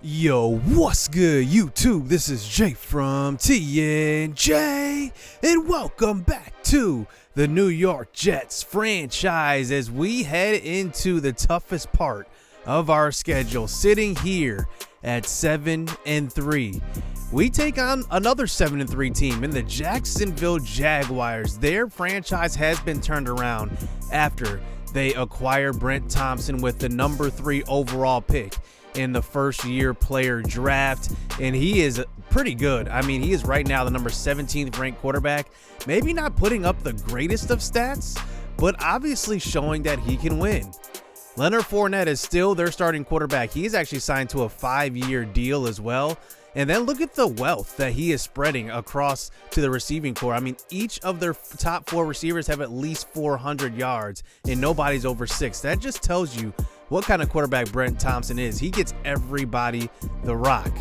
Yo, what's good, YouTube? This is Jay from TNJ, and welcome back to the New York Jets franchise as we head into the toughest part of our schedule, sitting here at 7-3. We take on another 7-3 team in the Jacksonville Jaguars. Their franchise has been turned around after they acquire Brent Thompson with the number 3 overall pick in the first-year player draft, and he is pretty good. I mean, he is right now the number 17th ranked quarterback, maybe not putting up the greatest of stats, but obviously showing that he can win. Leonard Fournette is still their starting quarterback. He is actually signed to a 5-year deal as well. And then look at the wealth that he is spreading across to the receiving core. I mean, each of their top 4 receivers have at least 400 yards, and nobody's over 6. That just tells you what kind of quarterback Brent Thompson is. He gets everybody the rock.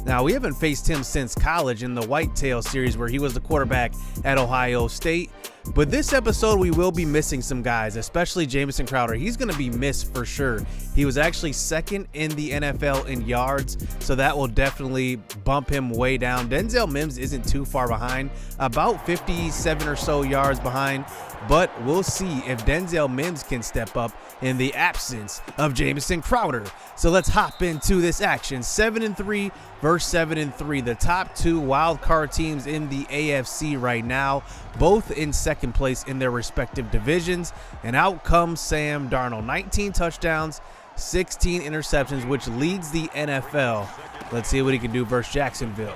Now, we haven't faced him since college in the Whitetails series where he was the quarterback at Ohio State. But this episode, we will be missing some guys, especially Jamison Crowder. He's going to be missed for sure. He was actually second in the NFL in yards, so that will definitely bump him way down. Denzel Mims isn't too far behind, about 57 or so yards behind, but we'll see if Denzel Mims can step up in the absence of Jamison Crowder. So let's hop into this action. 7-3 versus 7-3, the top 2 wild card teams in the AFC right now, both in second place in their respective divisions. And out comes Sam Darnold, 19 touchdowns, 16 interceptions, which leads the NFL. Let's see what he can do versus Jacksonville.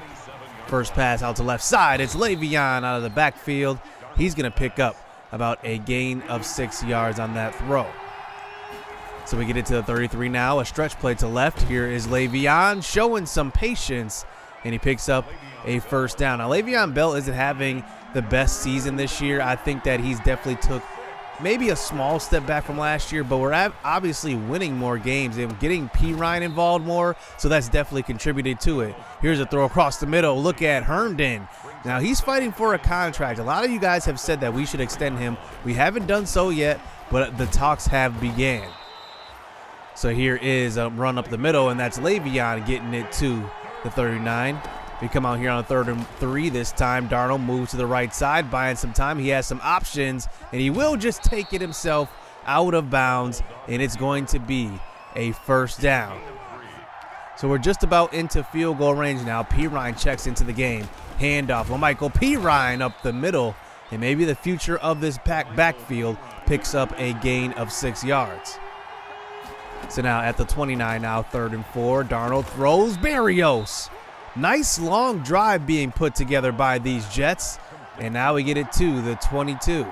First pass out to left side. It's Le'Veon out of the backfield. He's going to pick up about a gain of 6 yards on that throw. So we get it to the 33 now, a stretch play to left. Here is Le'Veon showing some patience, and he picks up a first down. Now, Le'Veon Bell isn't having the best season this year. I think that he's definitely took maybe a small step back from last year, but we're obviously winning more games and getting P. Ryan involved more, so that's definitely contributed to it. Here's a throw across the middle. Look at Herndon. Now, he's fighting for a contract. A lot of you guys have said that we should extend him. We haven't done so yet, but the talks have began. So here is a run up the middle, and that's Le'Veon getting it to the 39. We come out here on a 3rd and 3 this time. Darnold moves to the right side, buying some time. He has some options, and he will just take it himself out of bounds, and it's going to be a first down. So we're just about into field goal range now. P. Ryan checks into the game. Handoff. Michael P. Ryan up the middle, and maybe the future of this backfield picks up a gain of 6 yards. So now at the 29 now, 3rd and 4. Darnold throws. Berrios. Nice long drive being put together by these Jets. And now we get it to the 22.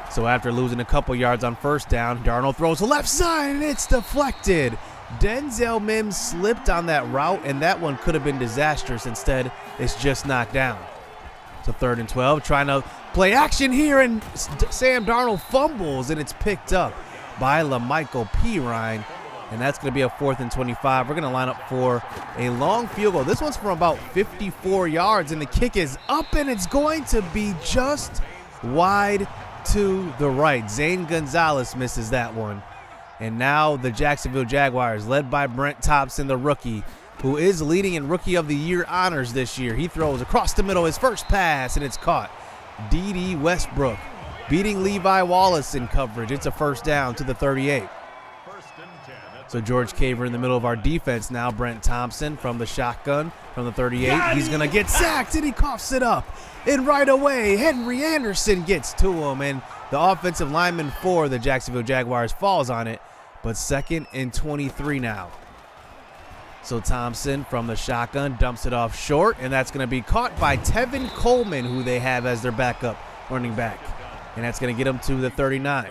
So after losing a couple yards on first down, Darnold throws to left side, and it's deflected. Denzel Mims slipped on that route, and that one could have been disastrous. Instead, it's just knocked down. So 3rd and 12, trying to play action here, and Sam Darnold fumbles, and it's picked up by Michael P. Ryan, and that's going to be a 4th and 25. We're going to line up for a long field goal. This one's from about 54 yards, and the kick is up, and it's going to be just wide to the right. Zane Gonzalez misses that one. And now the Jacksonville Jaguars, led by Brent Thompson, the rookie, who is leading in Rookie of the Year honors this year. He throws across the middle, his first pass, and it's caught. D.D. Westbrook beating Levi Wallace in coverage. It's a first down to the 38. So George Caver in the middle of our defense now. Brent Thompson from the shotgun from the 38. He's going to get sacked, and he coughs it up. And right away, Henry Anderson gets to him, and the offensive lineman for the Jacksonville Jaguars falls on it. But 2nd and 23 now. So Thompson from the shotgun dumps it off short, and that's going to be caught by Tevin Coleman, who they have as their backup running back. And that's going to get him to the 39.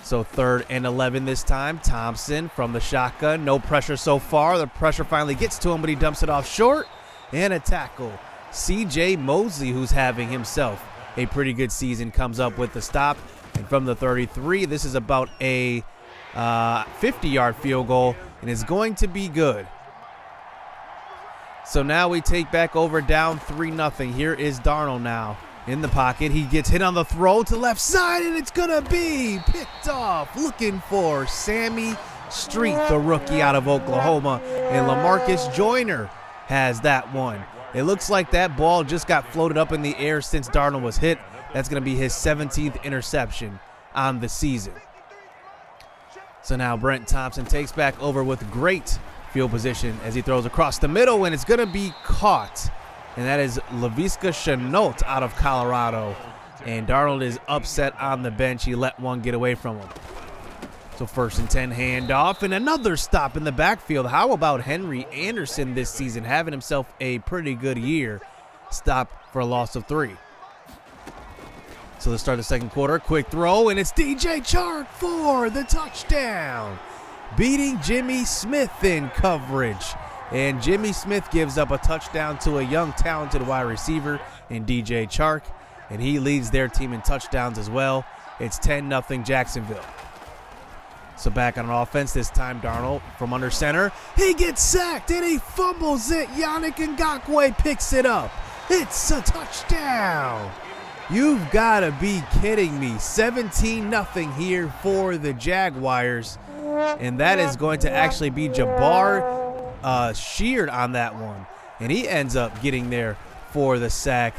So 3rd and 11 this time. Thompson from the shotgun. No pressure so far. The pressure finally gets to him, but he dumps it off short. And a tackle. C.J. Mosley, who's having himself a pretty good season, comes up with the stop. And from the 33, this is about a 50-yard field goal, and it's going to be good. So now we take back over down 3-0. Here is Darnold now. In the pocket, he gets hit on the throw to left side, and it's going to be picked off. Looking for Sammy Street, the rookie out of Oklahoma, and LaMarcus Joyner has that one. It looks like that ball just got floated up in the air since Darnold was hit. That's going to be his 17th interception on the season. So now Brent Thompson takes back over with great field position as he throws across the middle, and it's going to be caught. And that is Laviska Shenault out of Colorado. And Darnold is upset on the bench. He let one get away from him. So 1st and 10 handoff and another stop in the backfield. How about Henry Anderson this season having himself a pretty good year? Stop for a loss of 3. So let's start the second quarter. Quick throw, and it's DJ Chark for the touchdown. Beating Jimmy Smith in coverage. And Jimmy Smith gives up a touchdown to a young, talented wide receiver in DJ Chark. And he leads their team in touchdowns as well. It's 10-0 Jacksonville. So back on offense, this time Darnold from under center. He gets sacked and he fumbles it. Yannick Ngakoue picks it up. It's a touchdown. You've got to be kidding me. 17-0 here for the Jaguars. And that is going to actually be Jabbar Sheard on that one. And he ends up getting there for the sack.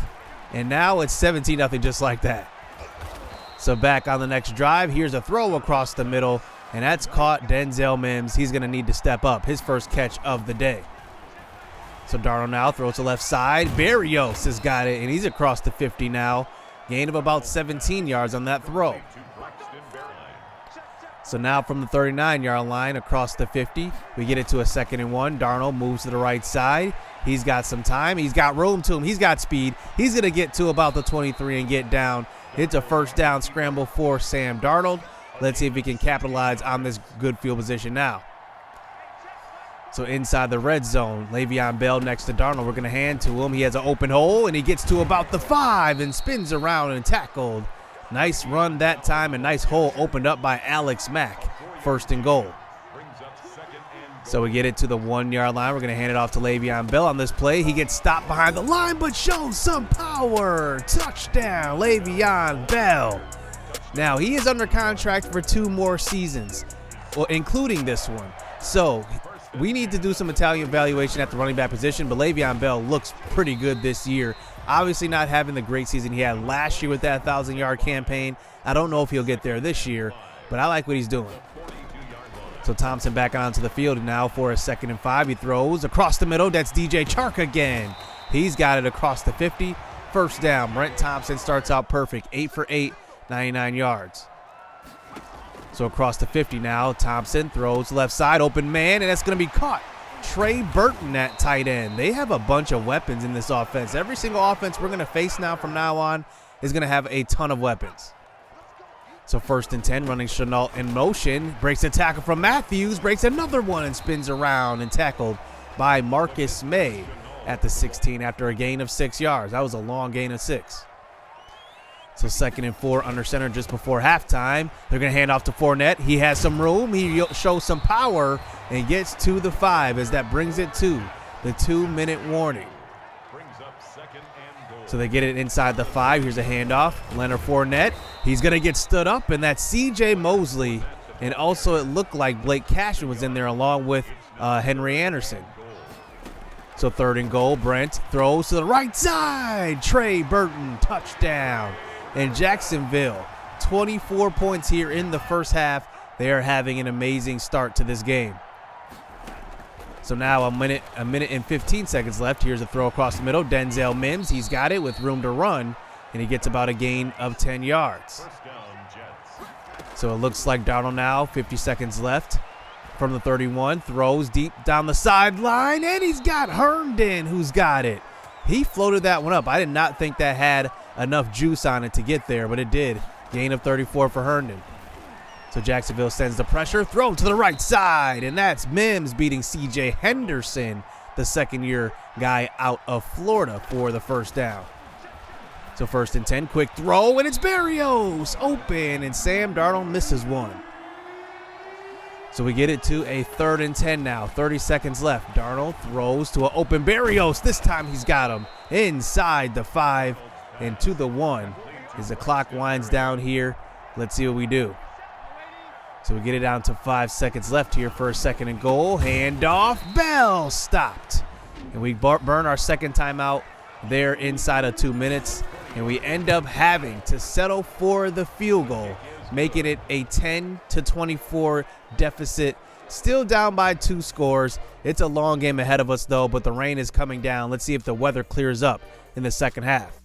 And now it's 17-0 just like that. So back on the next drive, here's a throw across the middle. And that's caught Denzel Mims. He's going to need to step up. His first catch of the day. So Darnold now throws to left side. Berrios has got it, and he's across the 50 now. Gain of about 17 yards on that throw. So now from the 39-yard line across the 50, we get it to a 2nd and 1. Darnold moves to the right side. He's got some time. He's got room to him. He's got speed. He's going to get to about the 23 and get down. It's a first down scramble for Sam Darnold. Let's see if he can capitalize on this good field position now. So inside the red zone, Le'Veon Bell next to Darnold. We're going to hand to him. He has an open hole, and he gets to about the 5 and spins around and tackled. Nice run that time, and nice hole opened up by Alex Mack. 1st and goal. So we get it to the 1-yard line. We're going to hand it off to Le'Veon Bell on this play. He gets stopped behind the line, but shows some power. Touchdown, Le'Veon Bell. Now, he is under contract for 2 more seasons, well, including this one. So we need to do some Italian evaluation at the running back position, but Le'Veon Bell looks pretty good this year. Obviously not having the great season he had last year with that 1,000-yard campaign. I don't know if he'll get there this year, but I like what he's doing. So Thompson back onto the field now for a 2nd and 5. He throws across the middle. That's DJ Chark again. He's got it across the 50. First down. Brent Thompson starts out perfect. 8 for 8. 99 yards. So across the 50 now, Thompson throws left side, open man, and that's going to be caught. Trey Burton at tight end. They have a bunch of weapons in this offense. Every single offense we're going to face now from now on is going to have a ton of weapons. So 1st and 10, running Shenault in motion. Breaks a tackle from Matthews, breaks another one and spins around and tackled by Marcus May at the 16 after a gain of 6 yards. That was a long gain of 6. So 2nd and 4 under center just before halftime. They're going to hand off to Fournette. He has some room. He shows some power and gets to the 5 as that brings it to the 2-minute warning. So they get it inside the 5. Here's a handoff. Leonard Fournette. He's going to get stood up, and that's C.J. Mosley. And also it looked like Blake Cashman was in there along with Henry Anderson. So 3rd and goal. Brent throws to the right side. Trey Burton, touchdown. And Jacksonville, 24 points here in the first half. They are having an amazing start to this game. So now a minute and 15 seconds left. Here's a throw across the middle. Denzel Mims, he's got it with room to run, and he gets about a gain of 10 yards. So it looks like Darnold now, 50 seconds left. From the 31, throws deep down the sideline, and he's got Herndon who's got it. He floated that one up. I did not think that had enough juice on it to get there, but it did. Gain of 34 for Herndon. So Jacksonville sends the pressure, throw to the right side, and that's Mims beating C.J. Henderson, the 2nd-year guy out of Florida for the first down. So 1st and 10, quick throw, and it's Berrios open, and Sam Darnold misses one. So we get it to a 3rd and 10 now. 30 seconds left. Darnold throws to an open Berrios. This time he's got him inside the 5 and to the 1 as the clock winds down here. Let's see what we do. So we get it down to 5 seconds left here for a 2nd and goal. Handoff, Bell stopped. And we burn our second timeout there inside of 2 minutes. And we end up having to settle for the field goal, making it a 10-24 deficit. Still down by 2 scores. It's a long game ahead of us, though, but the rain is coming down. Let's see if the weather clears up in the second half.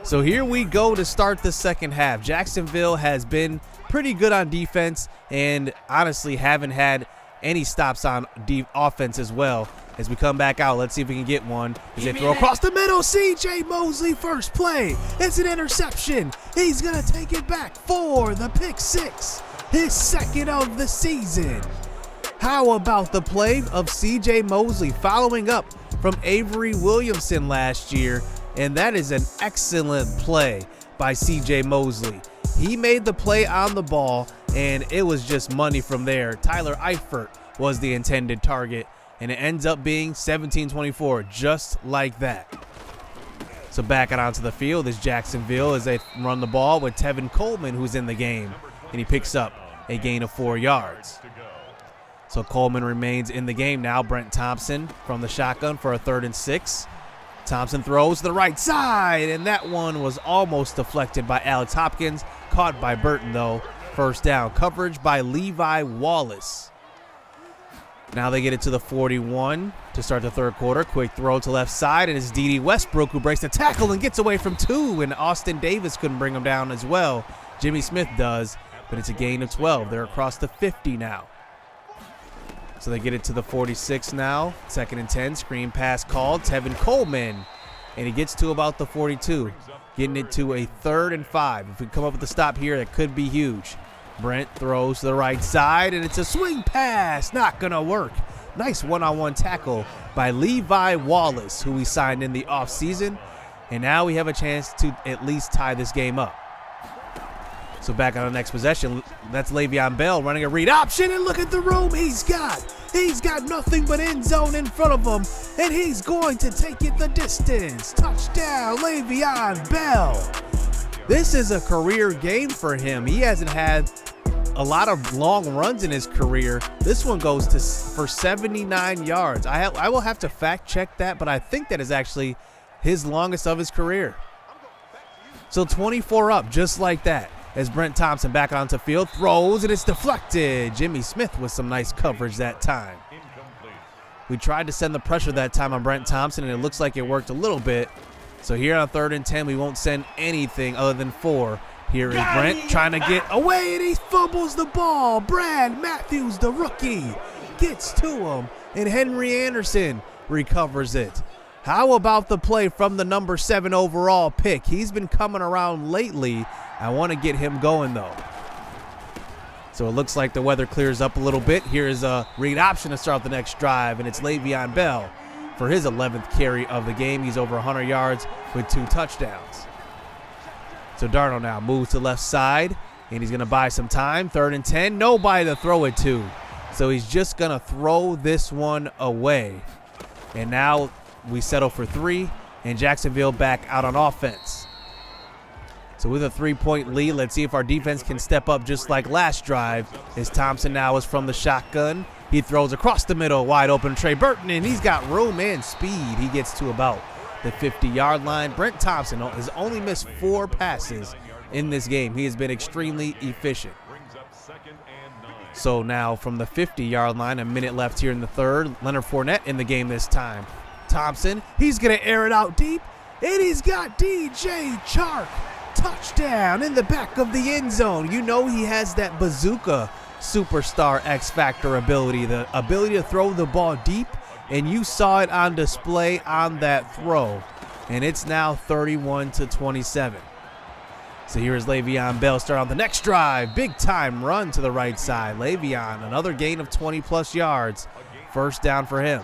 So here we go to start the second half. Jacksonville has been pretty good on defense and honestly haven't had any stops on offense as well. As we come back out, let's see if we can get one. As they throw across the middle, C.J. Mosley, first play. It's an interception. He's going to take it back for the pick 6, his 2nd of the season. How about the play of C.J. Mosley following up from Avery Williamson last year? And that is an excellent play by C.J. Mosley. He made the play on the ball, and it was just money from there. Tyler Eifert was the intended target, and it ends up being 17-24, just like that. So back it onto the field is Jacksonville as they run the ball with Tevin Coleman, who's in the game, and he picks up a gain of 4 yards. So Coleman remains in the game now. Brent Thompson from the shotgun for a 3rd and 6. Thompson throws to the right side, and that one was almost deflected by Alex Hopkins. Caught by Burton, though. First down. Coverage by Levi Wallace. Now they get it to the 41 to start the 3rd quarter. Quick throw to left side, and it's D.D. Westbrook who breaks the tackle and gets away from 2, and Austin Davis couldn't bring him down as well. Jimmy Smith does, but it's a gain of 12. They're across the 50 now. So they get it to the 46 now. 2nd and 10. Screen pass called. Tevin Coleman. And he gets to about the 42. Getting it to a 3rd and 5. If we come up with a stop here, that could be huge. Brent throws to the right side, and it's a swing pass. Not going to work. Nice one-on-one tackle by Levi Wallace, who we signed in the offseason. And now we have a chance to at least tie this game up. So back on the next possession, that's Le'Veon Bell running a read option, and look at the room he's got. He's got nothing but end zone in front of him, and he's going to take it the distance. Touchdown, Le'Veon Bell. This is a career game for him. He hasn't had a lot of long runs in his career. This one goes for 79 yards. I will have to fact check that, but I think that is actually his longest of his career. So 24 up, just like that. As Brent Thompson back onto field, throws, and it's deflected. Jimmy Smith with some nice coverage that time. We tried to send the pressure that time on Brent Thompson, and it looks like it worked a little bit. So here on 3rd and 10, we won't send anything other than 4. Here is Brent trying to get away, and he fumbles the ball. Brad Matthews, the rookie, gets to him, and Henry Anderson recovers it. How about the play from the number 7 overall pick? He's been coming around lately. I want to get him going, though. So it looks like the weather clears up a little bit. Here is a read option to start the next drive, and it's Le'Veon Bell for his 11th carry of the game. He's over 100 yards with 2 touchdowns. So Darnold now moves to left side, and he's going to buy some time. 3rd and 10, nobody to throw it to. So he's just going to throw this one away. And now we settle for 3, and Jacksonville back out on offense. So with a 3-point lead, let's see if our defense can step up just like last drive. As Thompson now is from the shotgun. He throws across the middle, wide open Trey Burton, and he's got room and speed. He gets to about the 50-yard line. Brent Thompson has only missed 4 passes in this game. He has been extremely efficient. So now from the 50-yard line, a minute left here in the 3rd. Leonard Fournette in the game this time. Thompson, he's going to air it out deep, and he's got DJ Chark. Touchdown in the back of the end zone. You know he has that bazooka superstar X-Factor ability, the ability to throw the ball deep, and you saw it on display on that throw. And it's now 31-27. So here is Le'Veon Bell starting on the next drive. Big time run to the right side. Le'Veon, another gain of 20-plus yards. First down for him.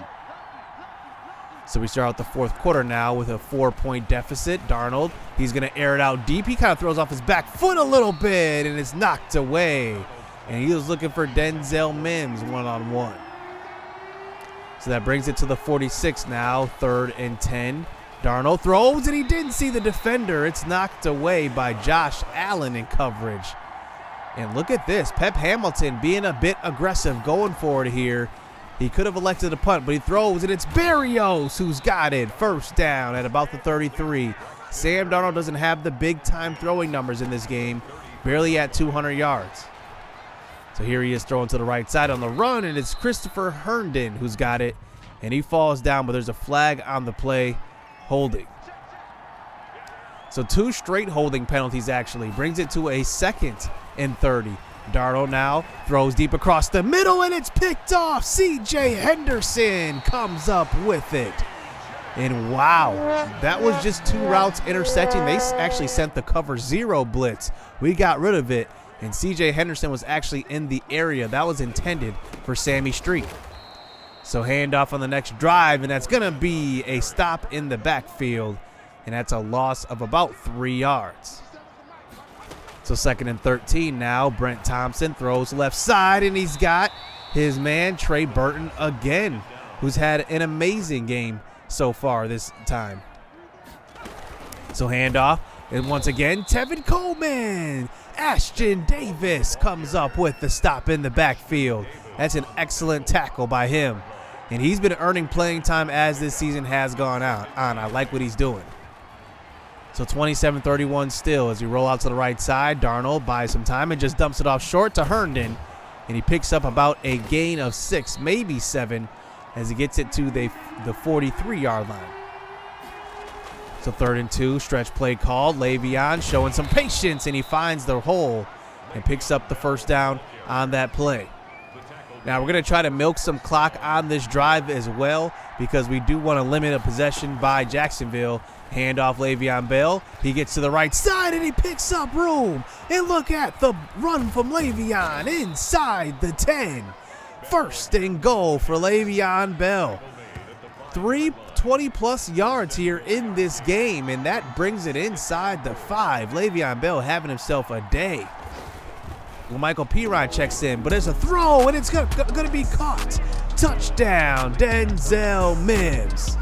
So we start out the 4th quarter now with a 4-point deficit. Darnold, he's going to air it out deep. He kind of throws off his back foot a little bit, and it's knocked away. And he was looking for Denzel Mims one-on-one. So that brings it to the 46 now, 3rd and 10. Darnold throws, and he didn't see the defender. It's knocked away by Josh Allen in coverage. And look at this. Pep Hamilton being a bit aggressive going for it here. He could have elected a punt, but he throws, and it's Berrios who's got it. First down at about the 33. Sam Darnold doesn't have the big-time throwing numbers in this game. Barely at 200 yards. So here he is throwing to the right side on the run, and it's Christopher Herndon who's got it. And he falls down, but there's a flag on the play. Holding. So 2 straight holding penalties actually. Brings it to a 2nd and 30. Darnold now throws deep across the middle, and it's picked off. C.J. Henderson comes up with it. And wow, that was just 2 routes intersecting. They actually sent the cover 0 blitz. We got rid of it, and C.J. Henderson was actually in the area. That was intended for Sammy Street. So handoff on the next drive, and that's going to be a stop in the backfield, and that's a loss of about 3 yards. So 2nd and 13 now. Brent Thompson throws left side, and he's got his man Trey Burton again, who's had an amazing game so far this time. So handoff, and once again, Tevin Coleman. Ashton Davis comes up with the stop in the backfield. That's an excellent tackle by him. And he's been earning playing time as this season has gone on. I like what he's doing. So 27-31 still as we roll out to the right side. Darnold buys some time and just dumps it off short to Herndon. And he picks up about a gain of 6, maybe 7, as he gets it to the 43-yard line. So 3rd and 2, stretch play called. Le'Veon showing some patience, and he finds the hole and picks up the first down on that play. Now we're going to try to milk some clock on this drive as well, because we do want to limit a possession by Jacksonville. Handoff Le'Veon Bell. He gets to the right side, and he picks up room. And look at the run from Le'Veon inside the 10. 1st and goal for Le'Veon Bell. 320-plus yards here in this game, and that brings it inside the 5. Le'Veon Bell having himself a day. Well, Michael Pirine checks in, but there's a throw, and it's going to be caught. Touchdown, Denzel Mims.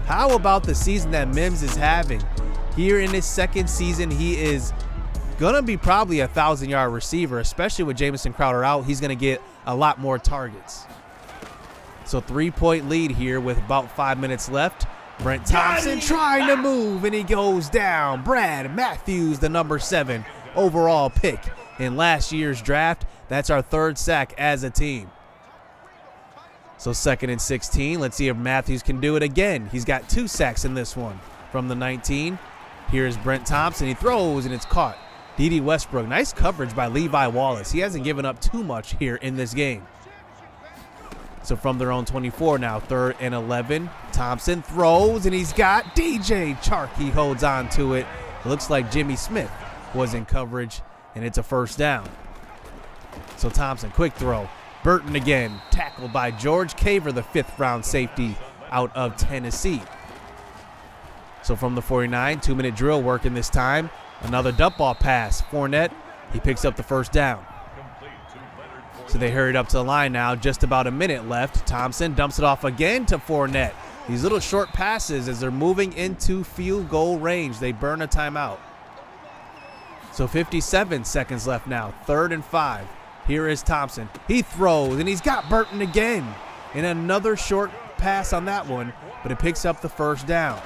How about the season that Mims is having? Here in his 2nd season, he is going to be probably a 1,000-yard receiver, especially with Jamison Crowder out. He's going to get a lot more targets. So 3-point lead here with about 5 minutes left. Brent Thompson trying to move, and he goes down. Brad Matthews, the number 7 overall pick in last year's draft. That's our 3rd sack as a team. So 2nd and 16. Let's see if Matthews can do it again. He's got 2 sacks in this one from the 19. Here's Brent Thompson. He throws, and it's caught. D.D. Westbrook. Nice coverage by Levi Wallace. He hasn't given up too much here in this game. So from their own 24 now, 3rd and 11. Thompson throws, and he's got DJ Chark. He holds on to it. It looks like Jimmy Smith was in coverage, and it's a 1st down. So Thompson, quick throw. Burton again, tackled by George Caver, the 5th-round safety out of Tennessee. So from the 49, 2-minute drill working this time. Another dump ball pass. Fournette, he picks up the 1st down. So they hurried up to the line now, just about a minute left. Thompson dumps it off again to Fournette. These little short passes as they're moving into field goal range. They burn a timeout. So 57 seconds left now, 3rd and 5. Here is Thompson. He throws, and he's got Burton again. And another short pass on that one, but it picks up the 1st down.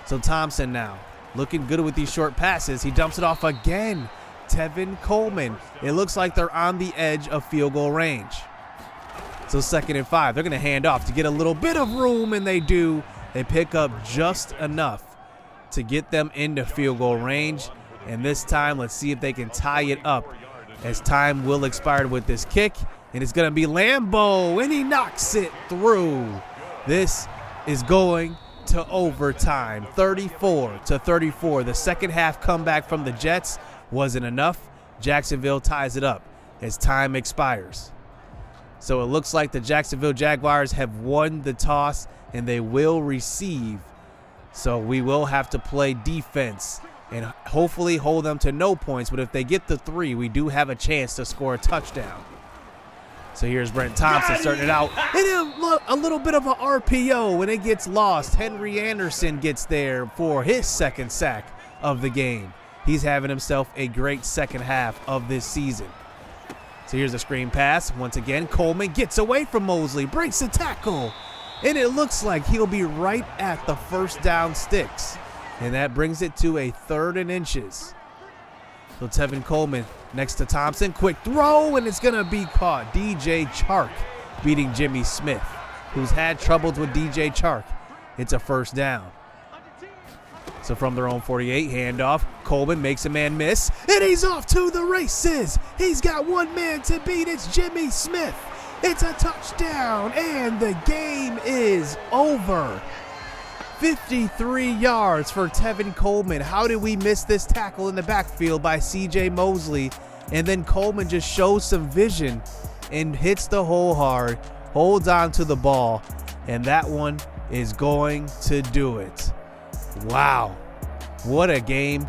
So Thompson now, looking good with these short passes. He dumps it off again. Tevin Coleman. It looks like they're on the edge of field goal range. So 2nd and 5. They're going to hand off to get a little bit of room, and they do. They pick up just enough to get them into field goal range. And this time, let's see if they can tie it up, as time will expire with this kick. And it's going to be Lambeau, and he knocks it through. This is going to overtime, 34-34. The second half comeback from the Jets wasn't enough. Jacksonville ties it up as time expires. So it looks like the Jacksonville Jaguars have won the toss, and they will receive. So we will have to play defense and hopefully hold them to no points. But if they get the 3, we do have a chance to score a touchdown. So here's Brent Thompson starting it out. And a little bit of an RPO when it gets lost. Henry Anderson gets there for his second sack of the game. He's having himself a great second half of this season. So here's a screen pass. Once again, Coleman gets away from Mosley, breaks the tackle. And it looks like he'll be right at the first down sticks. And that brings it to a 3rd and inches. So Tevin Coleman next to Thompson. Quick throw, and it's going to be caught. DJ Chark beating Jimmy Smith, who's had troubles with DJ Chark. It's a first down. So from their own 48, handoff. Coleman makes a man miss, and he's off to the races. He's got one man to beat. It's Jimmy Smith. It's a touchdown, and the game is over. 53 yards for Tevin Coleman. How did we miss this tackle in the backfield by C.J. Mosley? And then Coleman just shows some vision and hits the hole hard, holds on to the ball, and that one is going to do it. Wow, what a game,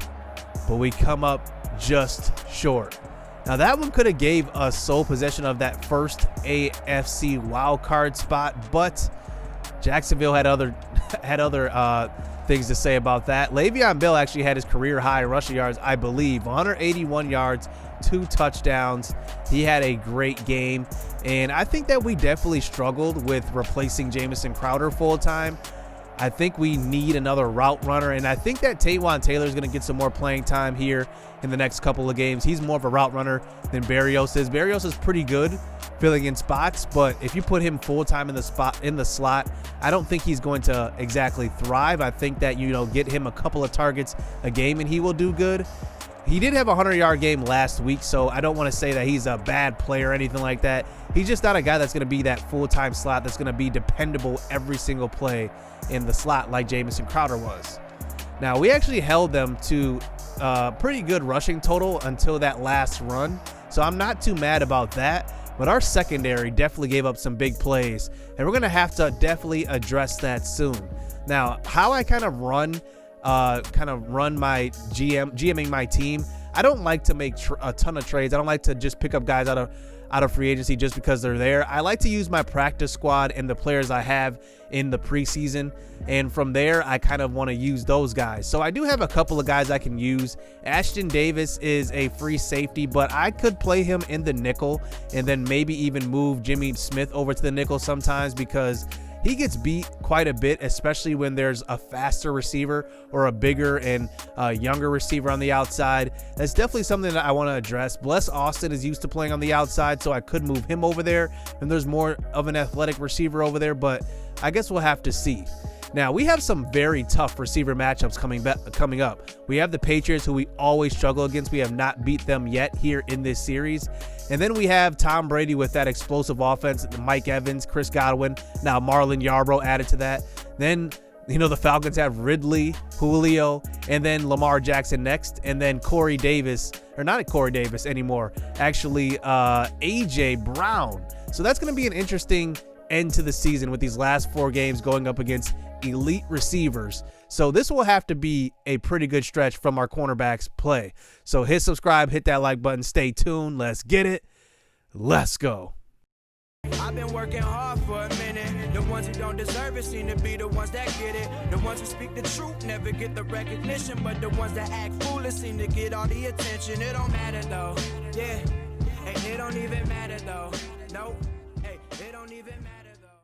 but we come up just short. Now that one could have gave us sole possession of that first AFC wildcard spot, but Jacksonville had other things to say about that. Le'Veon Bell actually had his career high rushing yards, I believe, 181 yards, 2 touchdowns. He had a great game, and I think that we definitely struggled with replacing Jamison Crowder full time. I think we need another route runner, and I think that Taywan Taylor is going to get some more playing time here in the next couple of games. He's more of a route runner than Berrios is. Berrios is pretty good filling in spots, but if you put him full time in the slot, I don't think he's going to exactly thrive. I think that, get him a couple of targets a game and he will do good. He did have a 100-yard game last week, so I don't want to say that he's a bad player or anything like that. He's just not a guy that's going to be that full-time slot that's going to be dependable every single play in the slot like Jamison Crowder was. Now, we actually held them to a pretty good rushing total until that last run, so I'm not too mad about that. But our secondary definitely gave up some big plays, and we're going to have to definitely address that soon. Now, how I kind of run my GMing my team, I don't like to make a ton of trades. I don't like to just pick up guys out of free agency just because they're there. I like to use my practice squad and the players I have in the preseason, and from there I kind of want to use those guys. So I do have a couple of guys I can use. Ashton Davis is a free safety, but I could play him in the nickel and then maybe even move Jimmy Smith over to the nickel sometimes, because he gets beat quite a bit, especially when there's a faster receiver or a bigger and younger receiver on the outside. That's definitely something that I want to address. Bless Austin is used to playing on the outside, so I could move him over there, and there's more of an athletic receiver over there, but I guess we'll have to see. Now, we have some very tough receiver matchups coming up. We have the Patriots, who we always struggle against. We have not beat them yet here in this series. And then we have Tom Brady with that explosive offense, Mike Evans, Chris Godwin, now Marlon Yarbrough added to that. Then, the Falcons have Ridley, Julio, and then Lamar Jackson next, and then Corey Davis, or not Corey Davis anymore, actually A.J. Brown. So that's going to be an interesting end to the season with these last 4 games going up against elite receivers. So this will have to be a pretty good stretch from our cornerbacks play. So hit subscribe, hit that like button, stay tuned. Let's get it. Let's go. I've been working hard for a minute. The ones who don't deserve it seem to be the ones that get it. The ones who speak the truth never get the recognition, but the ones that act foolish seem to get all the attention. It don't matter though, yeah, and it don't even matter though, nope.